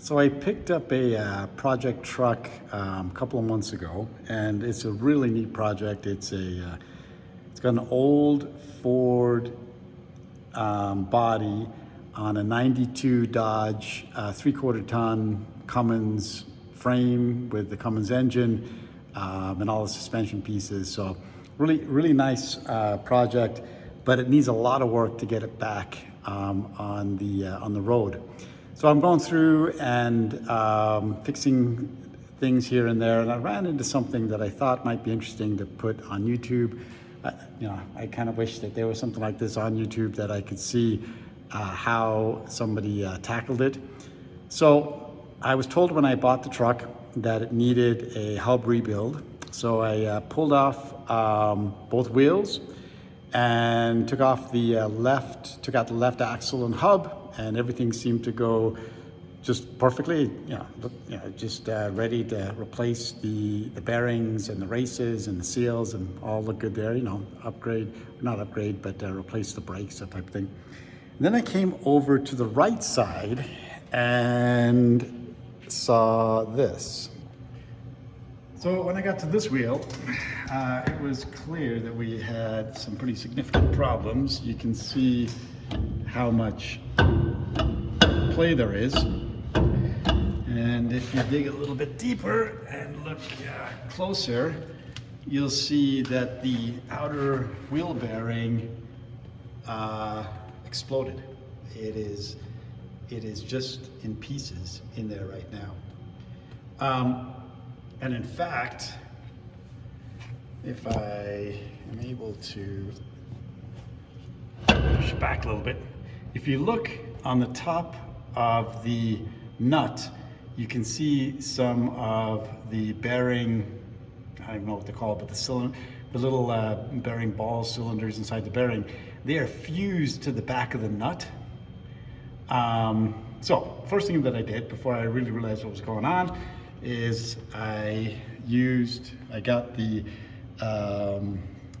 So I picked up a project truck a couple of months ago, and it's a really neat project. It's got an old Ford body on a 92 Dodge 3/4 ton Cummins frame with the Cummins engine and all the suspension pieces. So really nice project, but it needs a lot of work to get it back on the road. So I'm going through and fixing things here and there, and I ran into something that I thought might be interesting to put on YouTube. I kind of wish that there was something like this on YouTube that I could see how somebody tackled it. So I was told when I bought the truck that it needed a hub rebuild. So I pulled off both wheels and took out the left axle and hub, and everything seemed to go just perfectly, just ready to replace the bearings and the races and the seals, and all look good there, replace the brakes, that type of thing. And then I came over to the right side and saw this. So when I got to this wheel, it was clear that we had some pretty significant problems. You can see how much play there is. And if you dig a little bit deeper and look closer, you'll see that the outer wheel bearing exploded. It is just in pieces in there right now. And in fact, if I am able to push back a little bit, if you look on the top of the nut, you can see some of the bearing, I don't know what to call it, but the little bearing ball cylinders inside the bearing, they are fused to the back of the nut. So first thing that I did before I really realized what was going on is I got the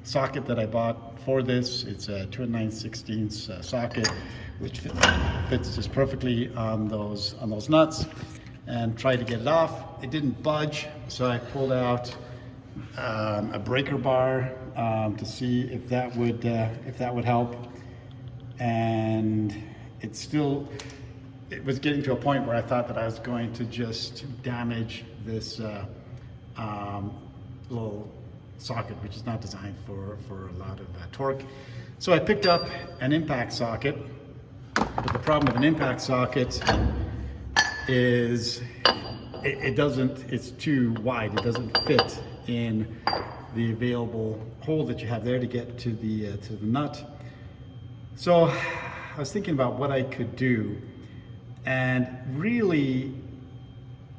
socket that I bought for this. It's a 2 9/16 socket, which fits just perfectly on those nuts, and tried to get it off. It didn't budge, so I pulled out a breaker bar to see if that would help, and it was getting to a point where I thought that I was going to just damage this little socket, which is not designed for a lot of torque. So I picked up an impact socket, but the problem with an impact socket is it's too wide. It doesn't fit in the available hole that you have there to get to the nut. So I was thinking about what I could do, and really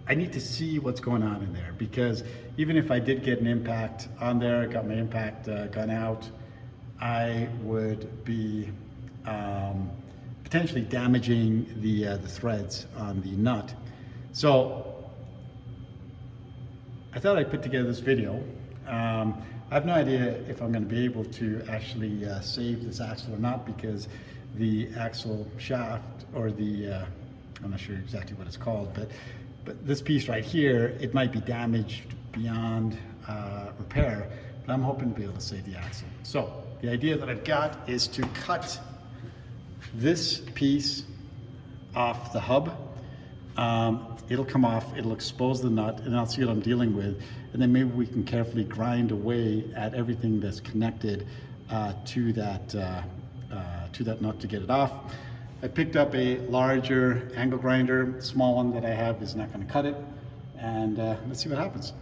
I need to see what's going on in there, because even if I did get an impact on there, got my impact gun out, I would be potentially damaging the threads on the nut. So I thought I'd put together this video. I have no idea if I'm going to be able to actually save this axle or not, because the axle shaft, or I'm not sure exactly what it's called, but this piece right here, it might be damaged beyond repair, but I'm hoping to be able to save the axle. So the idea that I've got is to cut this piece off the hub. It'll come off, it'll expose the nut, and I'll see what I'm dealing with, and then maybe we can carefully grind away at everything that's connected to that nut to get it off. I picked up a larger angle grinder. The small one that I have is not going to cut it, and let's see what happens.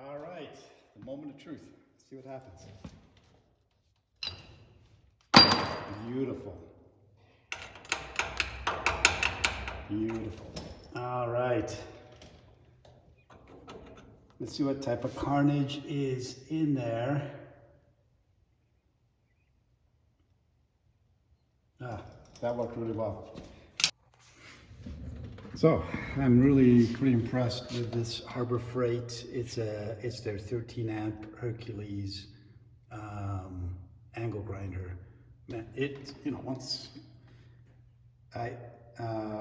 All right, the moment of truth. Let's see what happens. Beautiful. Beautiful. All right. Let's see what type of carnage is in there. Ah, that worked really well. So I'm really pretty impressed with this Harbor Freight. It's their 13 amp Hercules angle grinder. Man, I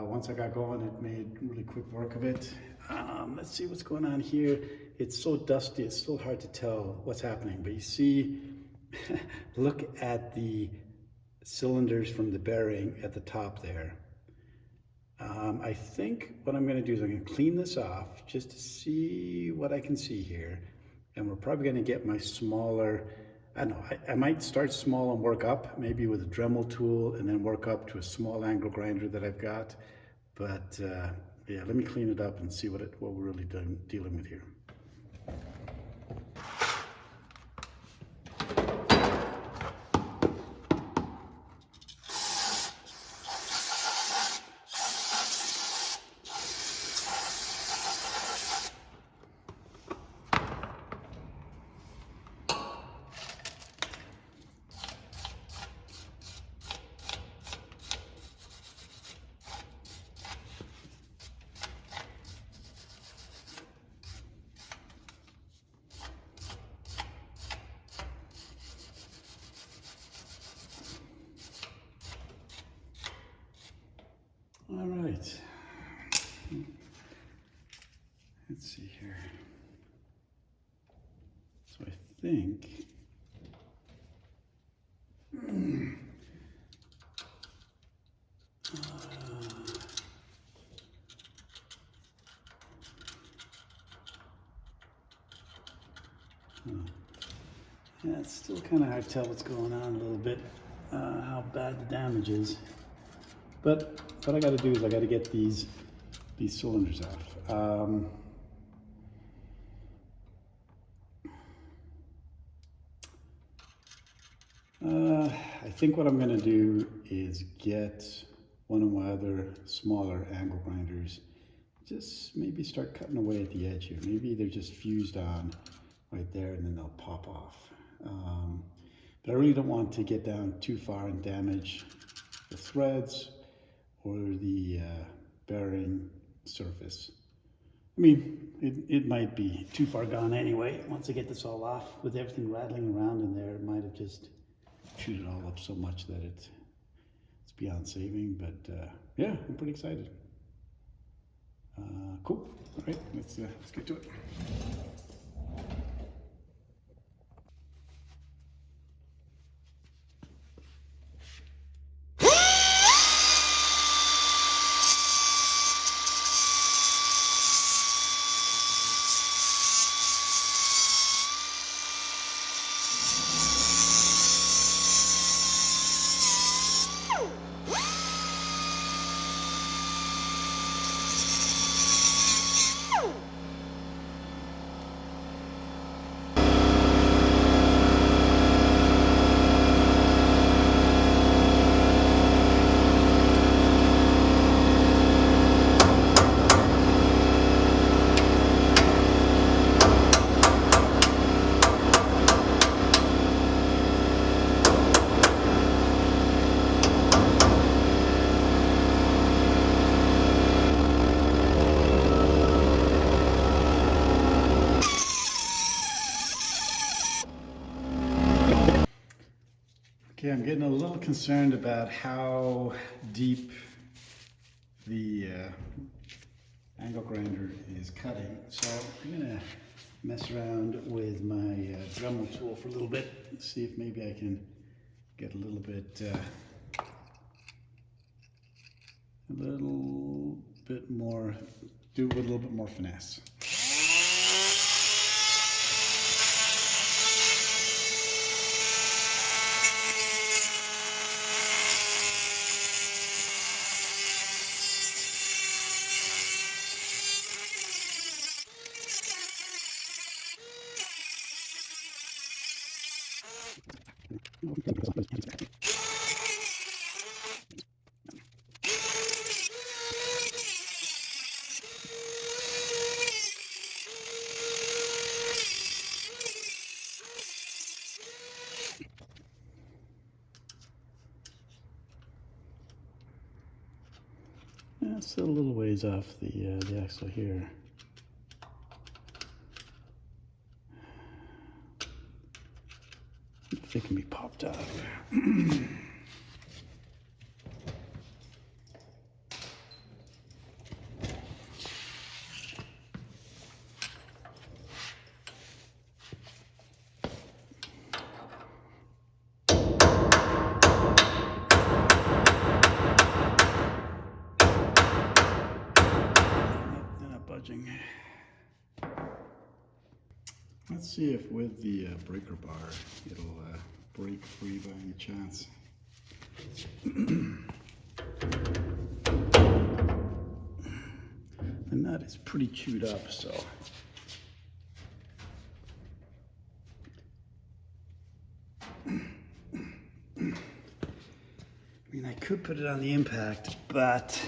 once I got going, it made really quick work of it. Let's see what's going on here. It's so dusty, it's still hard to tell what's happening. But you see, look at the cylinders from the bearing at the top there. I think what I'm going to do is I'm going to clean this off just to see what I can see here. And we're probably going to get my smaller, I don't know, I might start small and work up, maybe with a Dremel tool, and then work up to a small angle grinder that I've got. But yeah, let me clean it up and see what we're really dealing with here. think yeah, it's still kind of hard to tell what's going on a little bit, how bad the damage is. But what I got to do is I got to get these cylinders off. I think what I'm going to do is get one of my other smaller angle grinders. Just maybe start cutting away at the edge here. Maybe they're just fused on right there and then they'll pop off. But I really don't want to get down too far and damage the threads or the bearing surface. I mean, it might be too far gone anyway. Once I get this all off, with everything rattling around in there, it might have just chewed it all up so much that it's beyond saving. But yeah, I'm pretty excited. Cool. All right, let's get to it. Okay, I'm getting a little concerned about how deep the angle grinder is cutting. So I'm gonna mess around with my Dremel tool for a little bit, see if maybe I can get a little bit more, do it with a little bit more finesse. Yeah, it's still a little ways off the axle here. If it can be popped off. Let's see if with the breaker bar it'll break free by any chance. The nut is pretty chewed up, so I mean, I could put it on the impact, but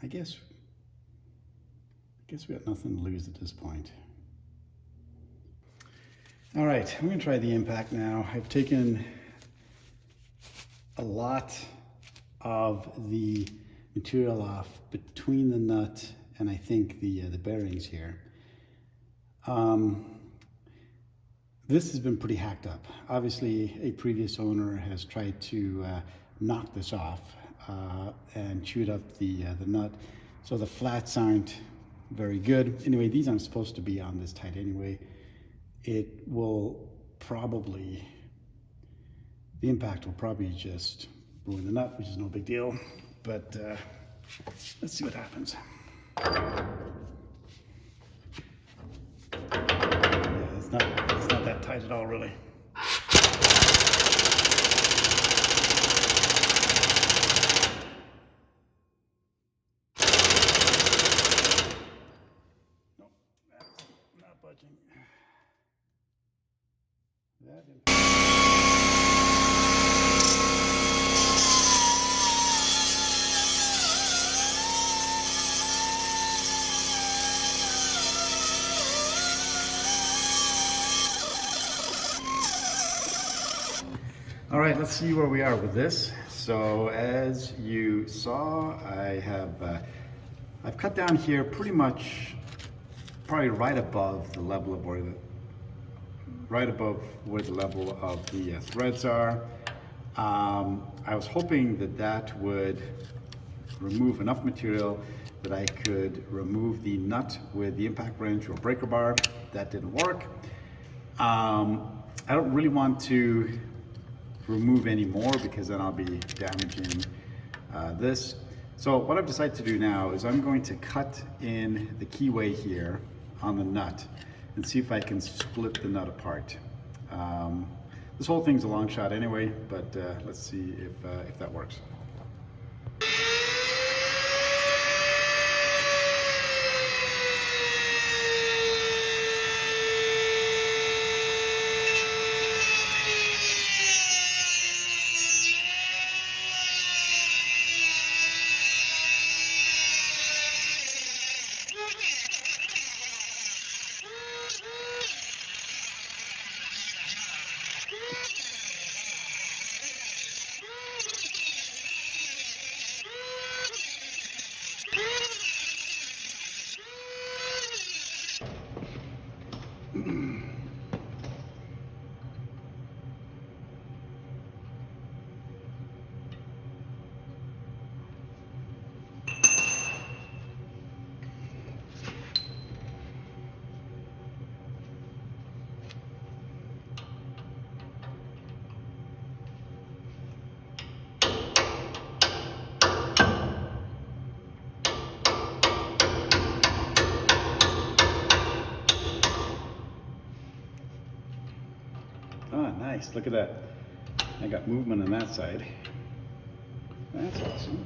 I guess we got nothing to lose at this point. All right, I'm gonna try the impact now. I've taken a lot of the material off between the nut and I think the bearings here. This has been pretty hacked up. Obviously, a previous owner has tried to knock this off and chewed up the nut. So the flats aren't very good. Anyway, these aren't supposed to be on this tight anyway. It will probably, the impact will probably just ruin the nut, which is no big deal. But let's see what happens. Yeah, it's not that tight at all, really. Nope, that's not budging. That All right, let's see where we are with this. So as you saw, I've cut down here pretty much, probably right above the level of where the level of the threads are. I was hoping that would remove enough material that I could remove the nut with the impact wrench or breaker bar. That didn't work. I don't really want to remove any more because then I'll be damaging this. So what I've decided to do now is I'm going to cut in the keyway here on the nut and see if I can split the nut apart. This whole thing's a long shot anyway, but let's see if that works. Ah, nice, look at that. I got movement on that side. That's awesome.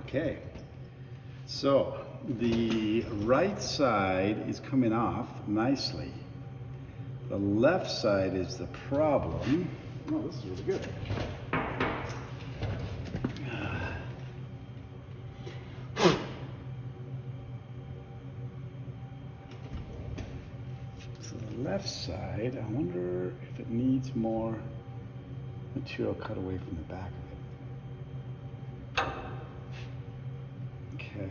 Okay, so the right side is coming off nicely. The left side is the problem. Oh, this is really good. So the left side, I wonder if it needs more material cut away from the back of it. Okay.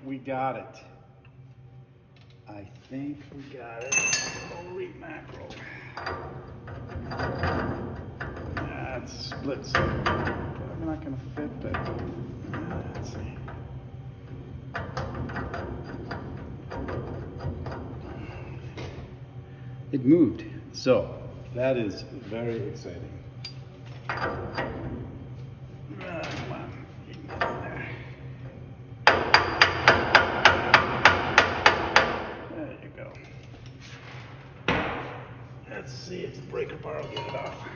We got it. I think we got it. Holy mackerel. That's split. Probably not going to fit, but let's see. It moved. So that is very exciting. Come on. You can get in there. Let's see if the breaker bar will get it off.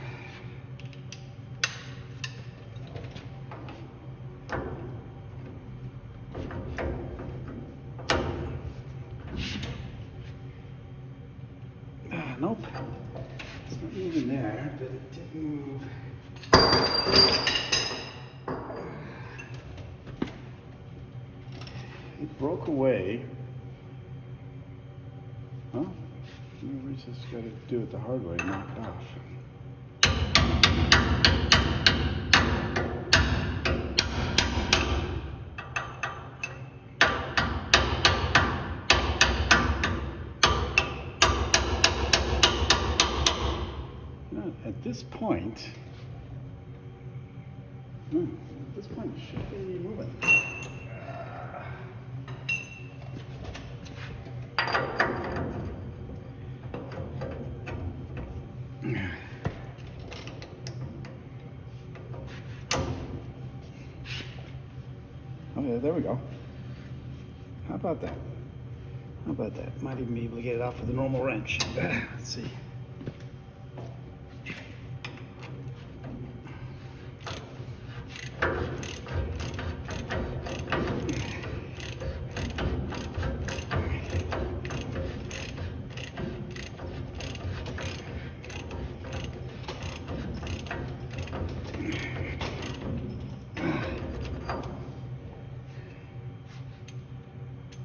Nope. It's not moving there, but it did move. It broke away. Huh? We just got to do it the hard way, knock it off. At this point, it should be moving. Okay, there we go. How about that? How about that? Might even be able to get it off with a normal wrench. Let's see.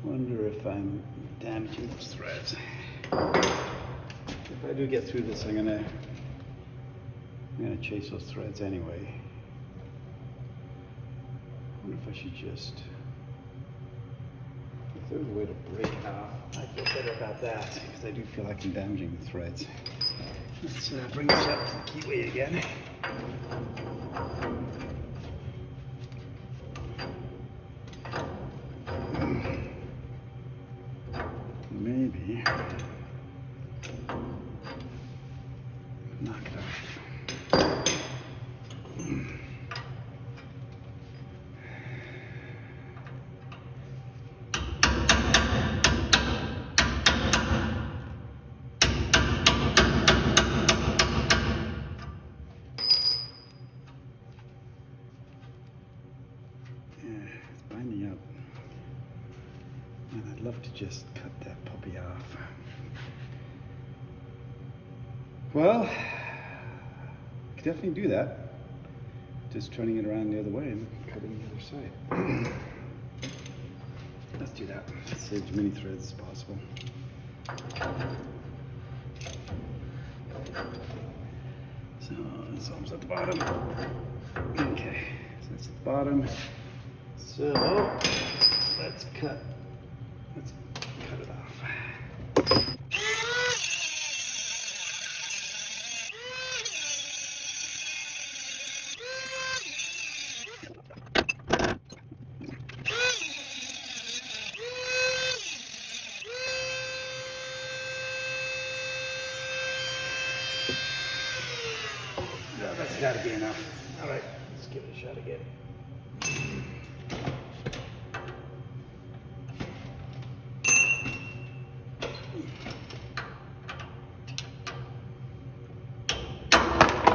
Wonder if I'm damaging those threads. If I do get through this, I'm gonna chase those threads anyway. I wonder if I should just, if there's a way to break it off, I feel better about that because I do feel like I'm damaging the threads. Let's bring this up to the keyway again. Maybe knock it off. Yeah, it's binding up. And I'd love to just cut that puppy off. Well, I could definitely do that. Just turning it around the other way and cutting the other side. Let's do that. Let's save as many threads as possible. So it's almost at the bottom. Okay, so that's at the bottom. So let's cut it off. No, that's got to be enough. All right, let's give it a shot again.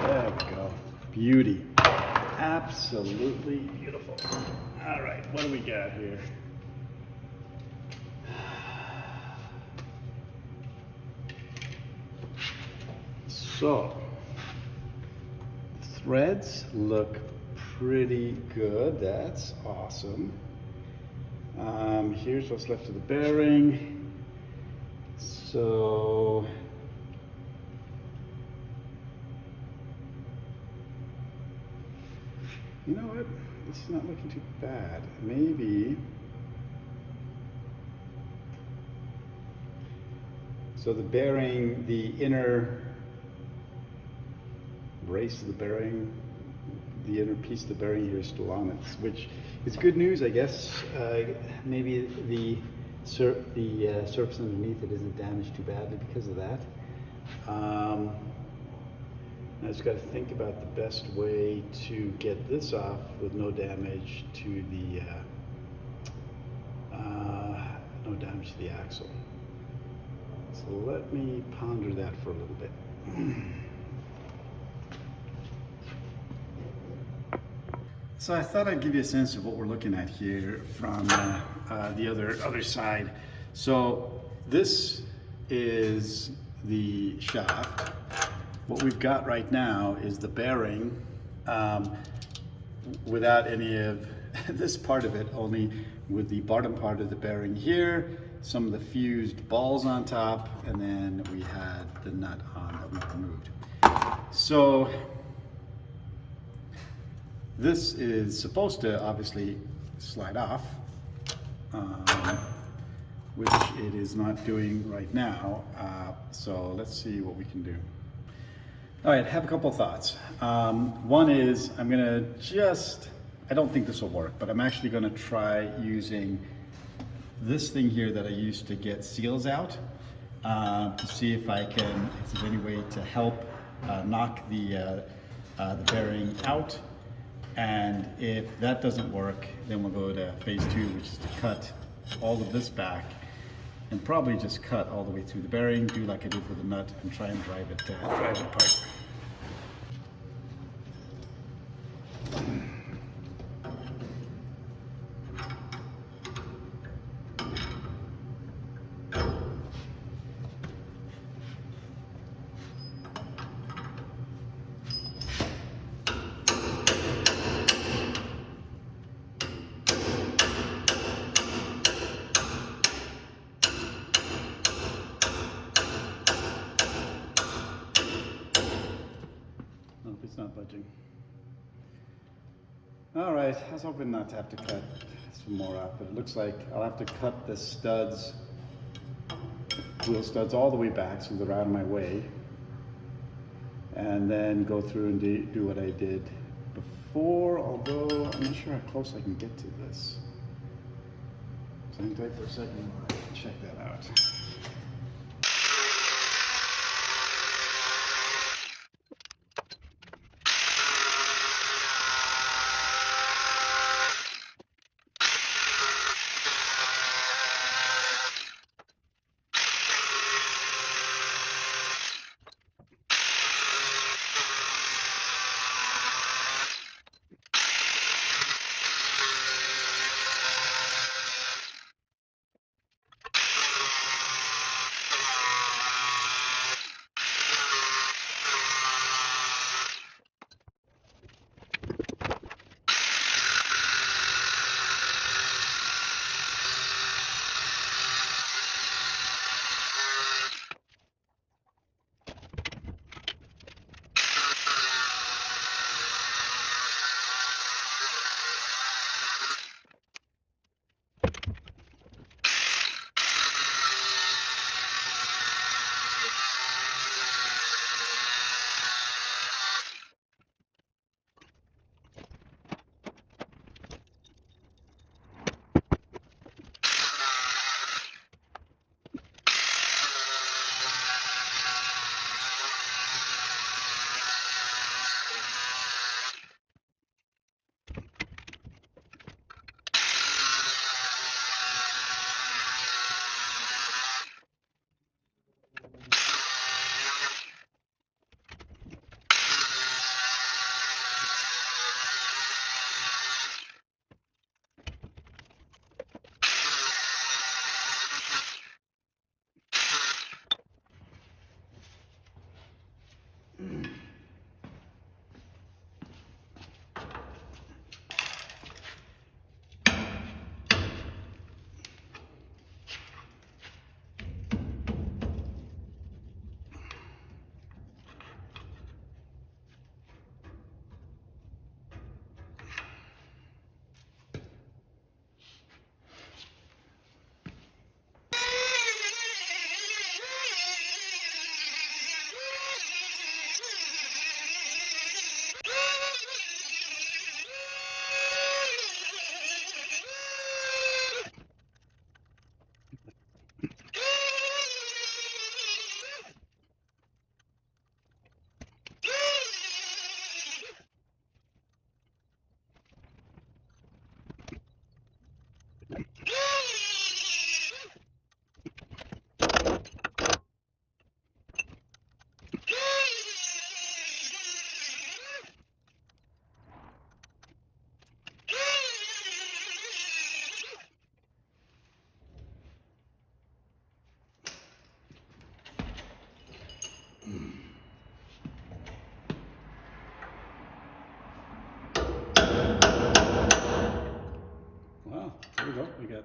There we go. Beauty. Absolutely beautiful. All right, what do we got here? So, threads look pretty good. That's awesome. Here's what's left of the bearing. So, you know what? This is not looking too bad. Maybe. So the bearing, the inner brace of the bearing, the inner piece of the bearing here is still on it, which is good news, I guess. Maybe the surface underneath it isn't damaged too badly because of that. I just got to think about the best way to get this off with no damage to the axle. So let me ponder that for a little bit. So I thought I'd give you a sense of what we're looking at here from the other side. So this is the shaft. What we've got right now is the bearing without any of this part of it, only with the bottom part of the bearing here, some of the fused balls on top, and then we had the nut on that we removed. So this is supposed to obviously slide off, which it is not doing right now. So let's see what we can do. All right, I have a couple of thoughts. One is I don't think this will work, but I'm actually gonna try using this thing here that I used to get seals out to see if there's any way to help knock the bearing out. And if that doesn't work, then we'll go to phase 2, which is to cut all of this back and probably just cut all the way through the bearing, do like I did with the nut, and try and drive it apart. Nope, it's not budging. All right, I was hoping not to have to cut some more off, but it looks like I'll have to cut the studs, wheel studs, all the way back so they're out of my way, and then go through and do what I did before, although I'm not sure how close I can get to this. So hang tight for a second while I check that out.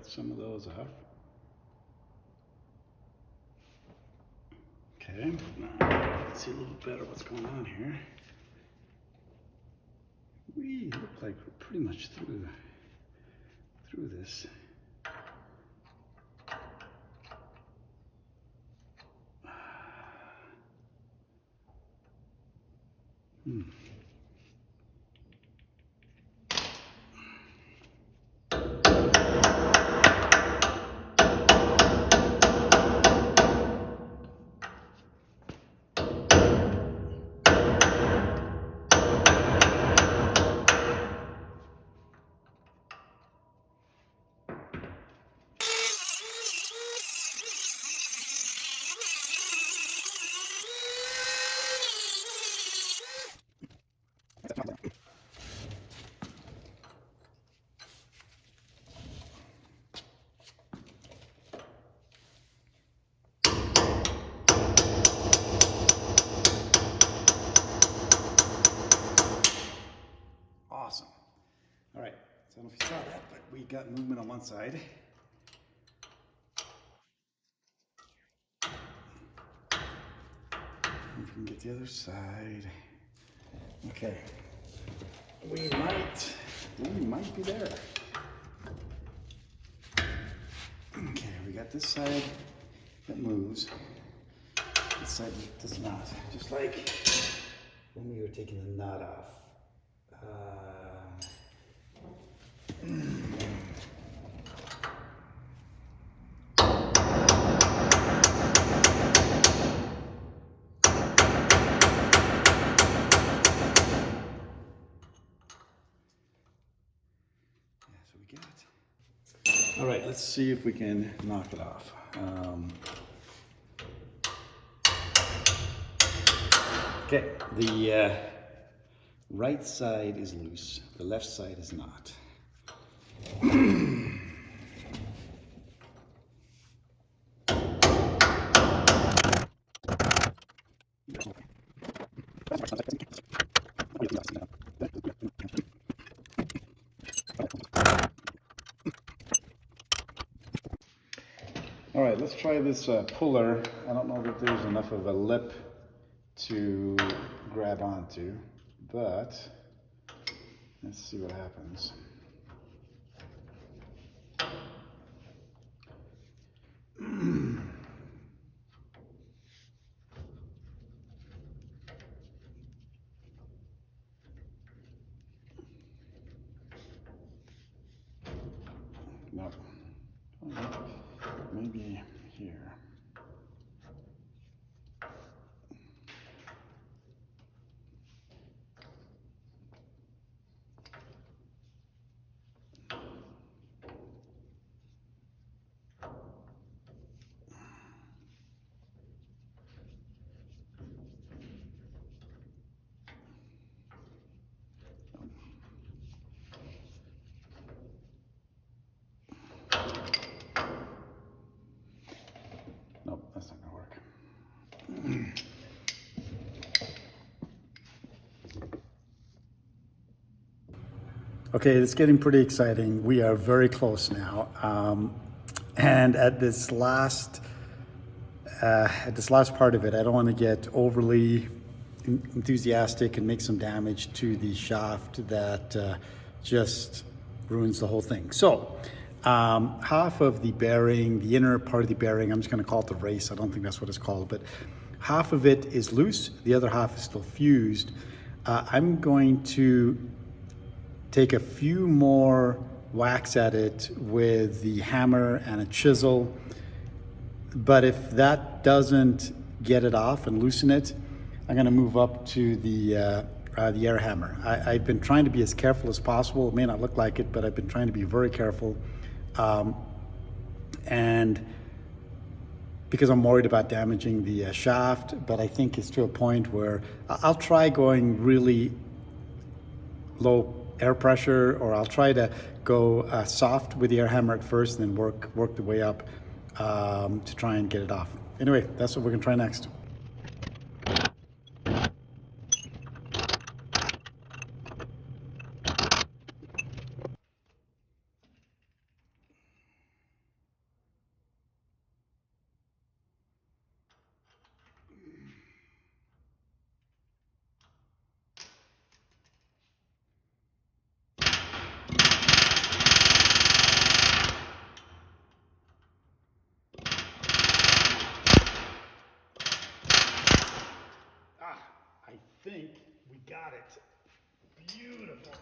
get some of those off. Okay, now let's see a little better what's going on here. We look like we're pretty much through this. Awesome. All right, so I don't know if you saw that, but we got movement on one side. If we can get the other side. Okay. We might be there. Okay, we got this side that moves. This side does not. Just like when we were taking the nut off. All right, let's see if we can knock it off. Okay, the right side is loose, the left side is not. All right, let's try this puller. I don't know that there's enough of a lip to grab onto, but let's see what happens. No. Maybe here. Nope, that's not gonna work. Okay, it's getting pretty exciting. We are very close now. And at this last part of it, I don't want to get overly enthusiastic and make some damage to the shaft that just ruins the whole thing. So half of the bearing, the inner part of the bearing, I'm just going to call it the race. I don't think that's what it's called, but half of it is loose. The other half is still fused. I'm going to take a few more whacks at it with the hammer and a chisel. But if that doesn't get it off and loosen it, I'm going to move up to the air hammer. I've been trying to be as careful as possible. It may not look like it, but I've been trying to be very careful. And because I'm worried about damaging the shaft, but I think it's to a point where I'll try going really low air pressure, or I'll try to go soft with the air hammer at first and then work the way up to try and get it off. Anyway, that's what we're gonna try next. got it. Beautiful.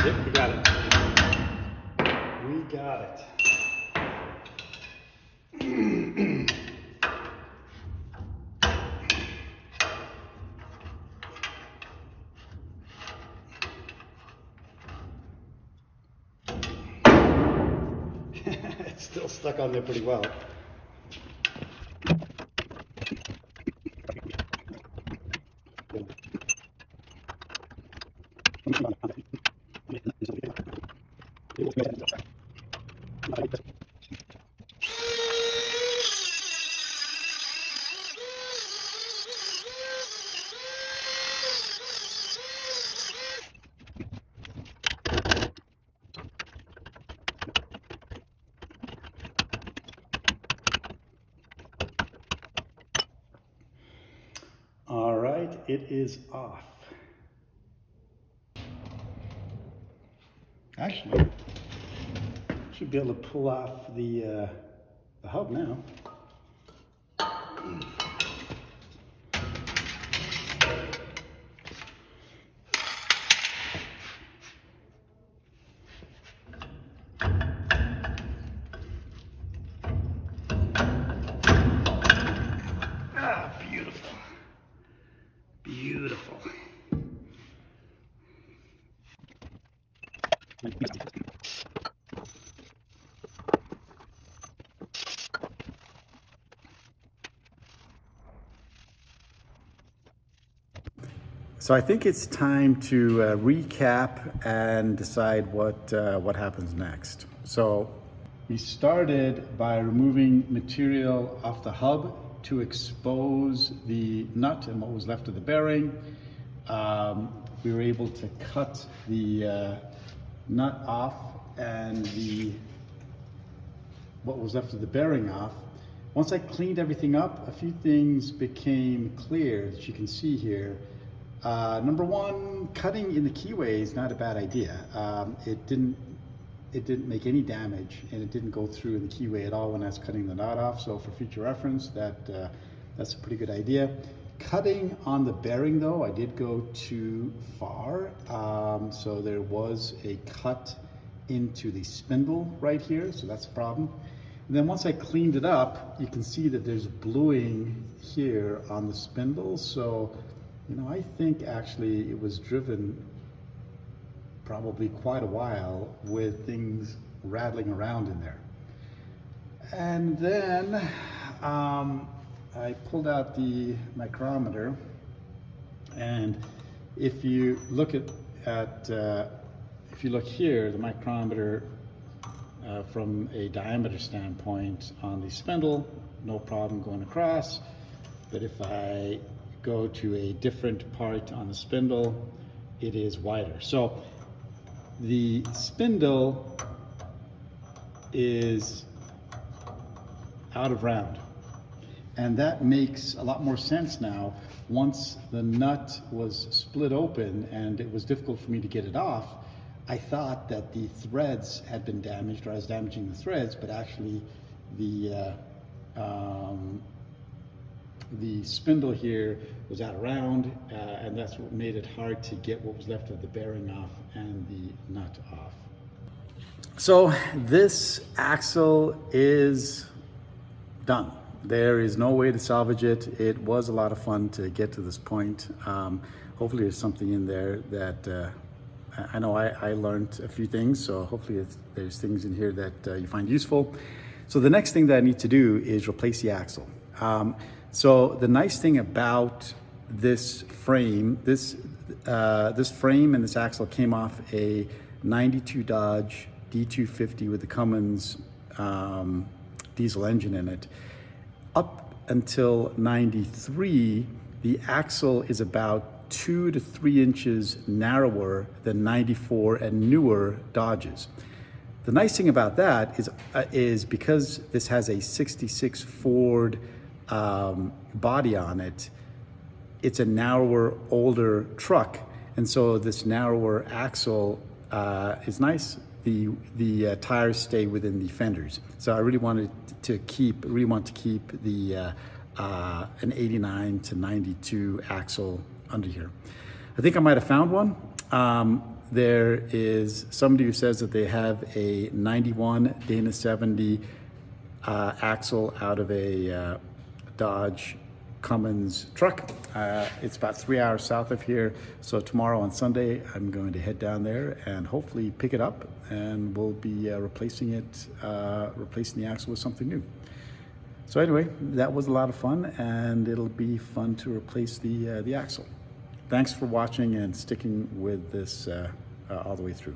Yep, we got it. We got it. It's still stuck on there pretty well. All right, it is off. Actually, should be able to pull off the hub now. Ah, beautiful. Beautiful. So I think it's time to recap and decide what happens next. So we started by removing material off the hub to expose the nut and what was left of the bearing. We were able to cut the nut off and what was left of the bearing off. Once I cleaned everything up, a few things became clear that you can see here. Number one, cutting in the keyway is not a bad idea. It didn't make any damage, and it didn't go through in the keyway at all when I was cutting the knot off. So for future reference, that's a pretty good idea. Cutting on the bearing though, I did go too far. So there was a cut into the spindle right here, so that's a problem. And then once I cleaned it up, you can see that there's bluing here on the spindle. So, you know, I think actually it was driven probably quite a while with things rattling around in there. And then I pulled out the micrometer, and if you look if you look here, the micrometer from a diameter standpoint on the spindle, no problem going across. But if I go to a different part on the spindle, it is wider. So the spindle is out of round, and that makes a lot more sense now. Once the nut was split open and it was difficult for me to get it off, I thought that the threads had been damaged, or I was damaging the threads, but actually the spindle here was out of round, and that's what made it hard to get what was left of the bearing off and the nut off. So this axle is done. There is no way to salvage it. It was a lot of fun to get to this point. Hopefully there's something in there that I know I learned a few things, so hopefully there's things in here that you find useful. So the next thing that I need to do is replace the axle. So the nice thing about this frame, this frame and this axle came off a 92 Dodge D250 with the Cummins diesel engine in it. Up until 93, the axle is about 2 to 3 inches narrower than 94 and newer Dodges. The nice thing about that is because this has a 66 Ford body on it, it's a narrower, older truck, and so this narrower axle is nice the tires stay within the fenders. So I really want to keep the an 89 to 92 axle under here. I think I might have found one. There is somebody who says that they have a 91 Dana 70 axle out of a Dodge Cummins truck. It's about 3 hours south of here. So tomorrow on Sunday, I'm going to head down there and hopefully pick it up, and we'll be replacing the axle with something new. So anyway, that was a lot of fun, and it'll be fun to replace the axle. Thanks for watching and sticking with this all the way through.